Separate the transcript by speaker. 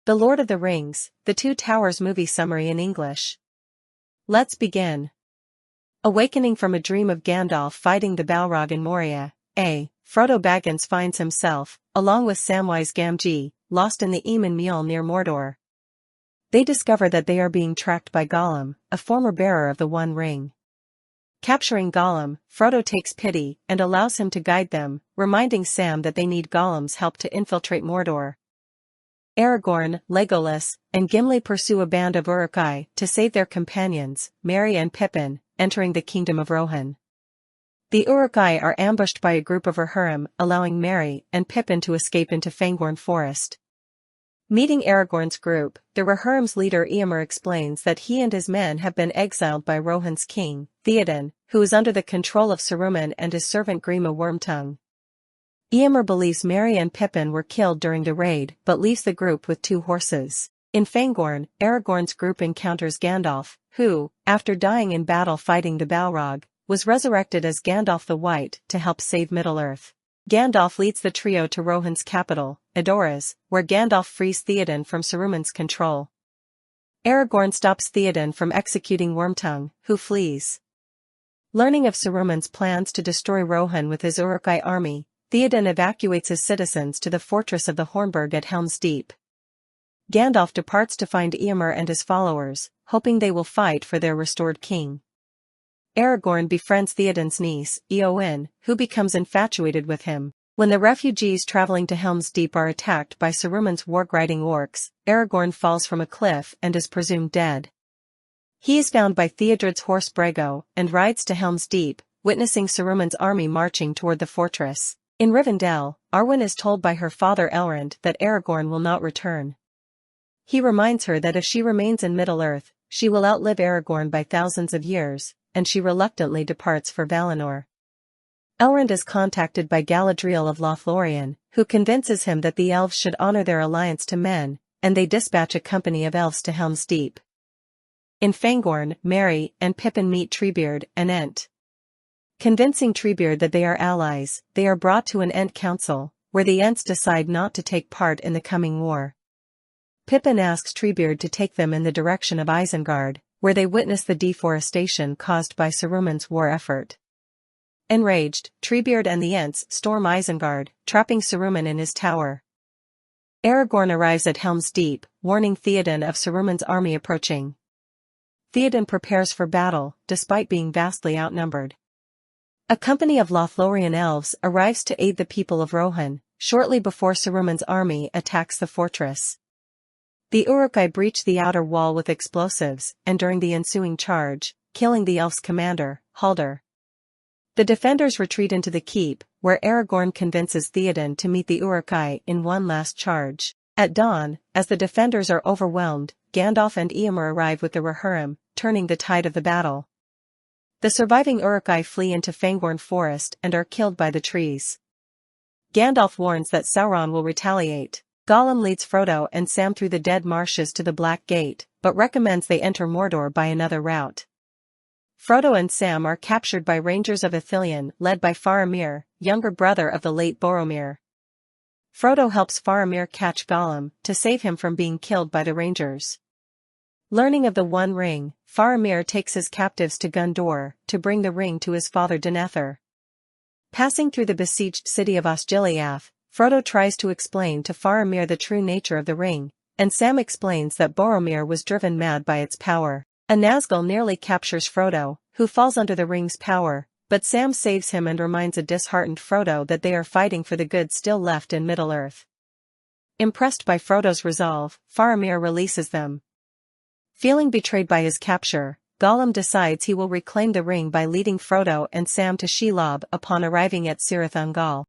Speaker 1: The Lord of the Rings, The Two Towers movie summary in English. Let's begin. Awakening from a dream of Gandalf fighting the Balrog in Moria, Frodo Baggins finds himself, along with Samwise Gamgee, lost in the Eamon Mule near Mordor. They discover that they are being tracked by Gollum, a former bearer of the One Ring. Capturing Gollum, Frodo takes pity and allows him to guide them, reminding Sam that they need Gollum's help to infiltrate Mordor. Aragorn, Legolas, and Gimli pursue a band of Uruk-hai to save their companions, Merry and Pippin, entering the kingdom of Rohan. The Uruk-hai are ambushed by a group of Rohirrim, allowing Merry and Pippin to escape into Fangorn Forest. Meeting Aragorn's group, the Rohirrim's leader Eomer explains that he and his men have been exiled by Rohan's king, Theoden, who is under the control of Saruman and his servant Grima Wormtongue. Eomer believes Merry and Pippin were killed during the raid but leaves the group with 2 horses. In Fangorn, Aragorn's group encounters Gandalf, who, after dying in battle fighting the Balrog, was resurrected as Gandalf the White to help save Middle-earth. Gandalf leads the trio to Rohan's capital, Edoras, where Gandalf frees Theoden from Saruman's control. Aragorn stops Theoden from executing Wormtongue, who flees. Learning of Saruman's plans to destroy Rohan with his Uruk-hai army, Theoden evacuates his citizens to the fortress of the Hornburg at Helm's Deep. Gandalf departs to find Eomer and his followers, hoping they will fight for their restored king. Aragorn befriends Theoden's niece, Eowyn, who becomes infatuated with him. When the refugees traveling to Helm's Deep are attacked by Saruman's warg-riding orcs, Aragorn falls from a cliff and is presumed dead. He is found by Theodred's horse Brego and rides to Helm's Deep, witnessing Saruman's army marching toward the fortress. In Rivendell, Arwen is told by her father Elrond that Aragorn will not return. He reminds her that if she remains in Middle-earth, she will outlive Aragorn by thousands of years, and she reluctantly departs for Valinor. Elrond is contacted by Galadriel of Lothlorien, who convinces him that the elves should honor their alliance to men, and they dispatch a company of elves to Helm's Deep. In Fangorn, Merry and Pippin meet Treebeard and Ent. Convincing Treebeard that they are allies, they are brought to an Ent council, where the Ents decide not to take part in the coming war. Pippin asks Treebeard to take them in the direction of Isengard, where they witness the deforestation caused by Saruman's war effort. Enraged, Treebeard and the Ents storm Isengard, trapping Saruman in his tower. Aragorn arrives at Helm's Deep, warning Theoden of Saruman's army approaching. Theoden prepares for battle, despite being vastly outnumbered. A company of Lothlorien elves arrives to aid the people of Rohan, shortly before Saruman's army attacks the fortress. The Uruk-hai breach the outer wall with explosives, and during the ensuing charge, killing the elves' commander, Haldir. The defenders retreat into the keep, where Aragorn convinces Theoden to meet the Uruk-hai in one last charge. At dawn, as the defenders are overwhelmed, Gandalf and Eomer arrive with the Rohirrim, turning the tide of the battle. The surviving Uruk-hai flee into Fangorn Forest and are killed by the trees. Gandalf warns that Sauron will retaliate. Gollum leads Frodo and Sam through the Dead Marshes to the Black Gate, but recommends they enter Mordor by another route. Frodo and Sam are captured by Rangers of Ithilien led by Faramir, younger brother of the late Boromir. Frodo helps Faramir catch Gollum to save him from being killed by the Rangers. Learning of the One Ring, Faramir takes his captives to Gondor to bring the ring to his father Denethor. Passing through the besieged city of Osgiliath, Frodo tries to explain to Faramir the true nature of the ring, and Sam explains that Boromir was driven mad by its power. A Nazgul nearly captures Frodo, who falls under the ring's power, but Sam saves him and reminds a disheartened Frodo that they are fighting for the good still left in Middle-earth. Impressed by Frodo's resolve, Faramir releases them. Feeling betrayed by his capture, Gollum decides he will reclaim the ring by leading Frodo and Sam to Shelob upon arriving at Cirith Ungol.